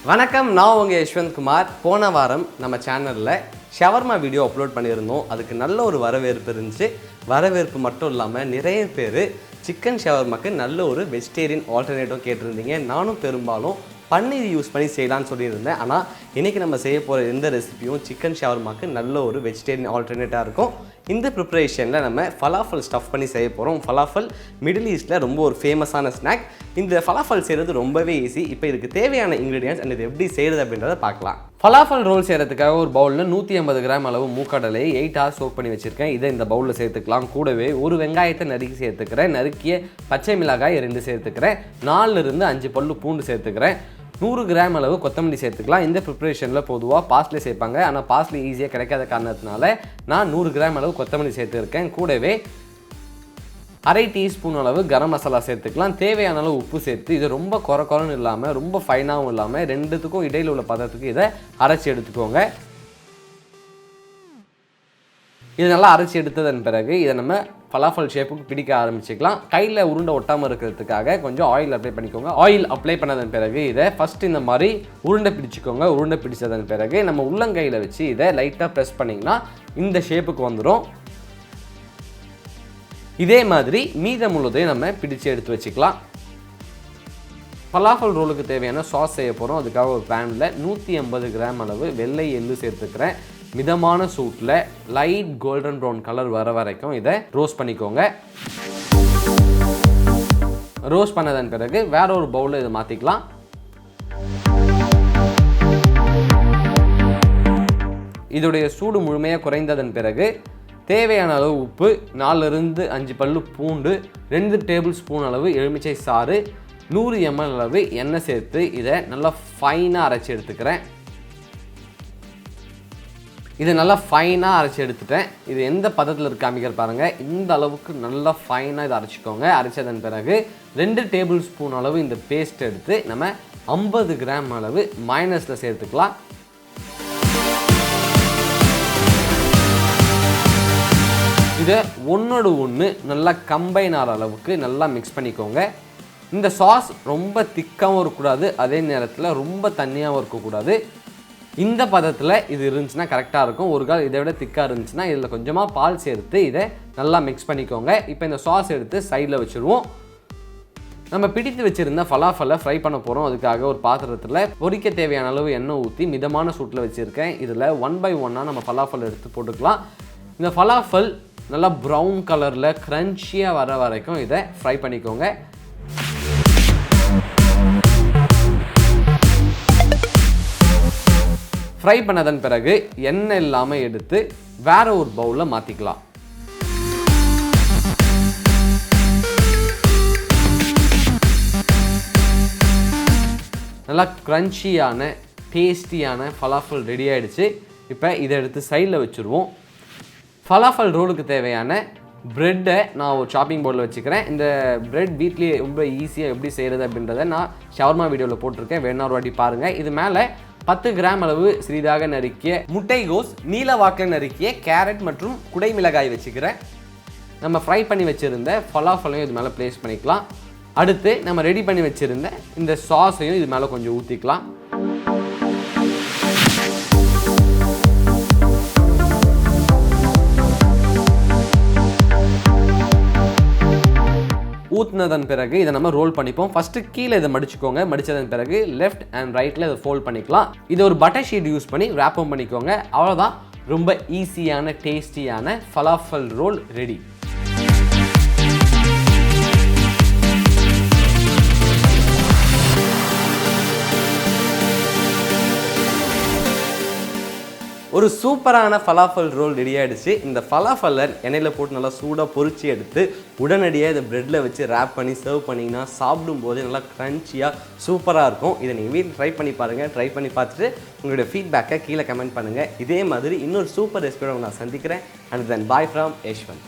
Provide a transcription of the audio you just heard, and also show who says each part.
Speaker 1: வணக்கம், நான் உங்கள் யஷ்வந்த் குமார். போன வாரம் நம்ம சேனலில் ஷவர்மா வீடியோ அப்லோட் பண்ணியிருந்தோம். அதுக்கு நல்ல ஒரு வரவேற்பு இருந்துச்சு. வரவேற்பு மட்டும் இல்லாமல் நிறைய பேர் சிக்கன் ஷவர்மாக்கு நல்ல ஒரு வெஜிடேரியன் ஆல்டர்னேட்டிவ் கேட்டிருந்தீங்க. நானும் பெரும்பாலும் பன்னீர் யூஸ் பண்ணி செய்யலான்னு சொல்லியிருந்தேன். ஆனால் இன்றைக்கி நம்ம செய்ய போகிற எந்த ரெசிபியும் சிக்கன் ஷவர்மாக்கு நல்ல ஒரு வெஜிடேரியன் ஆல்டர்னேட்டாக இருக்கும். இந்த ப்ரிப்பரேஷனில் நம்ம ஃபலாஃபல் ஸ்டஃப் பண்ணி செய்ய போகிறோம். ஃபலாஃபல் மிடில் ஈஸ்ட்டில் ரொம்ப ஒரு ஃபேமஸான ஸ்நாக். இந்த ஃபலாஃபல் செய்கிறது ரொம்பவே ஈஸி. இப்போ இதுக்கு தேவையான இன்க்ரீடியன்ஸ் அண்ட் இது எப்படி செய்கிறது அப்படின்றத பார்க்கலாம். ஃபலாஃபல் ரோல் செய்கிறதுக்காக ஒரு பவுலில் 150 கிராம் அளவு மூக்கடலையை 8 hours சோக் பண்ணி வச்சுருக்கேன். இதை இந்த பவுலில் சேர்த்துக்கலாம். கூடவே ஒரு வெங்காயத்தை நறுக்கி சேர்த்துக்கிறேன். நறுக்கிய பச்சை மிளகாய் 2 சேர்த்துக்கிறேன். 4 to 5 பல்லு பூண்டு சேர்த்துக்கிறேன். 100 கிராம் அளவு கொத்தமல்லி சேர்த்துக்கலாம். இந்த ப்ரிப்பரேஷனில் பொதுவாக பாஸ்லி சேர்ப்பாங்க. ஆனால் பாஸ்லி ஈஸியாக கிடைக்காத காரணத்தினால நான் 100 கிராம் அளவு கொத்தமல்லி சேர்த்துருக்கேன். கூடவே அரை டீஸ்பூன் அளவு கரம் மசாலா சேர்த்துக்கலாம். தேவையான அளவு உப்பு சேர்த்து இது ரொம்ப குறன்னு இல்லாமல் ரொம்ப ஃபைனாகவும் இல்லாமல் ரெண்டுத்துக்கும் இடையில் உள்ள பதத்துக்கு இதை அரைச்சி எடுத்துக்கோங்க. இது நல்லா அரைச்சி எடுத்ததன் பிறகு இதை நம்ம ஃபலாஃபல் ஷேப்புக்கு பிடிக்க ஆரம்பிச்சிக்கலாம். கையில் உருண்டை ஒட்டாமல் இருக்கிறதுக்காக கொஞ்சம் ஆயில் அப்ளை பண்ணிக்கோங்க. ஆயில் அப்ளை பண்ணதன் பிறகு இதை ஃபஸ்ட்டு இந்த மாதிரி உருண்டை பிடிச்சிக்கோங்க. உருண்டை பிடிச்சதன் பிறகு நம்ம உள்ளங்கையில் வச்சு இதை லைட்டாக ப்ரெஸ் பண்ணிங்கன்னா இந்த ஷேப்புக்கு வந்துடும். இதே மாதிரி மீதம் உள்ளதையும் நம்ம பிடிச்சு எடுத்து வச்சுக்கலாம். ஃபலாஃபல் ரோலுக்கு தேவையான சாஸ் செய்ய போகிறோம். அதுக்காக ஒரு பேனில் 150 கிராம் அளவு வெள்ளை எள்ளு சேர்த்துக்கிறேன். மிதமான சூட்டில் லைட் கோல்டன் ப்ரௌன் கலர் வர வரைக்கும் இதை ரோஸ்ட் பண்ணிக்கோங்க. ரோஸ்ட் பண்ணதன் பிறகு வேற ஒரு பவுலில் இதை மாற்றிக்கலாம். இதோடைய சூடு முழுமையாக குறைந்ததன் பிறகு தேவையான அளவு உப்பு, 4 to 5 பல்லு பூண்டு, 2 டேபிள் ஸ்பூன் அளவு எலுமிச்சை சாறு, 100 ml அளவு எண்ணெய் சேர்த்து இதை நல்லா ஃபைனாக அரைச்சி எடுத்துக்கிறேன். இதை நல்லா ஃபைனாக அரைச்சி எடுத்துட்டேன். இது எந்த பதத்தில் இருக்க காமிக்கிற பாருங்கள். இந்த அளவுக்கு நல்லா ஃபைனாக இதை அரைச்சிக்கோங்க. அரைச்சதன் பிறகு 2 டேபிள் ஸ்பூன் அளவு இந்த பேஸ்ட் எடுத்து நம்ம 50 கிராம் அளவு மைனஸில் சேர்த்துக்கலாம். இதை ஒன்றோடு ஒன்று நல்லா கம்பைன் ஆகிற அளவுக்கு நல்லா மிக்ஸ் பண்ணிக்கோங்க. இந்த சாஸ் ரொம்ப திக்காகவும் இருக்கக்கூடாது, அதே நேரத்தில் ரொம்ப தண்ணியாகவும் இருக்கக்கூடாது. இந்த பதத்தில் இது இருந்துச்சுன்னா கரெக்டாக இருக்கும். ஒரு கால் இதை விட திக்காக இருந்துச்சுன்னா இதில் கொஞ்சமாக பால் சேர்த்து இதை நல்லா மிக்ஸ் பண்ணிக்கோங்க. இப்போ இந்த சாஸ் எடுத்து சைடில் வச்சுருவோம். நம்ம பிடித்து வச்சுருந்த ஃபலாஃபலை ஃப்ரை பண்ண போகிறோம். அதுக்காக ஒரு பாத்திரத்தில் பொரிக்க தேவையான அளவு எண்ணெய் ஊற்றி மிதமான சூட்டில் வச்சுருக்கேன். இதில் 1 by 1 நம்ம ஃபலாஃபல் எடுத்து போட்டுக்கலாம். இந்த ஃபலாஃபல் நல்லா ப்ரௌன் கலரில் க்ரன்ச்சியாக வர வரைக்கும் இதை ஃப்ரை பண்ணிக்கோங்க. ஃப்ரை பண்ணதன் பிறகு எண்ணெய் இல்லாமல் எடுத்து வேற ஒரு பவுலில் மாற்றிக்கலாம். நல்லா க்ரன்ச்சியான டேஸ்டியான ஃபலாஃபல் ரெடி ஆகிடுச்சு. இப்போ இதை எடுத்து சைடில் வச்சுருவோம். ஃபலாஃபல் ரோலுக்கு தேவையான ப்ரெட்டை நான் ஒரு சாப்பிங் போர்டில் வச்சுக்கிறேன். இந்த ப்ரெட் வீட்லேயே ரொம்ப ஈஸியாக எப்படி செய்கிறது அப்படின்றத நான் ஷவர்மா வீடியோவில் போட்டிருக்கேன். வேணா ஒரு வாட்டி பாருங்கள். இது மேலே 10 கிராம் அளவு சிறிதாக நறுக்கிய முட்டைகோஸ், நீல வாக்கில் நறுக்கிய கேரட் மற்றும் குடை மிளகாய் வச்சுக்கிறேன். நம்ம ஃப்ரை பண்ணி வச்சுருந்த ஃபலாஃபலையும் இது மேலே ப்ளேஸ் பண்ணிக்கலாம். அடுத்து நம்ம ரெடி பண்ணி வச்சுருந்த இந்த சாஸையும் இது மேலே கொஞ்சம் ஊற்றிக்கலாம். ஊற்றினதன் பிறகு இதை நம்ம ரோல் பண்ணிப்போம். ஃபஸ்ட்டு கீழே இதை மடிச்சுக்கோங்க. மடித்ததன் பிறகு லெஃப்ட் அண்ட் ரைட்டில் இதை ஃபோல்ட் பண்ணிக்கலாம். இதை ஒரு பட்டர் ஷீட் யூஸ் பண்ணி ரேப்பும் பண்ணிக்கோங்க. அவ்வளோதான், ரொம்ப ஈஸியான டேஸ்டியான ஃபலாஃபல் ரோல் ரெடி. ஒரு சூப்பரான ஃபலாஃபல் ரோல் ரெடி ஆகிடுச்சு. இந்த ஃபலாஃபலை எண்ணெயில் போட்டு நல்லா சூடாக பொரிச்சு எடுத்து உடனடியாக இதை ப்ரெட்டில் வச்சு ரேப் பண்ணி சர்வ் பண்ணிங்கன்னா சாப்பிடும்போது நல்லா க்ரன்ச்சியாக சூப்பராக இருக்கும். இதை நீங்கள் வீட்டில் ட்ரை பண்ணி பாருங்கள். ட்ரை பண்ணி பார்த்துட்டு உங்களுடைய ஃபீட்பேக்கை கீழே கமெண்ட் பண்ணுங்கள். இதே மாதிரி இன்னொரு சூப்பர் ரெசிபியோட நான் சந்திக்கிறேன். And then bye from Yashwant.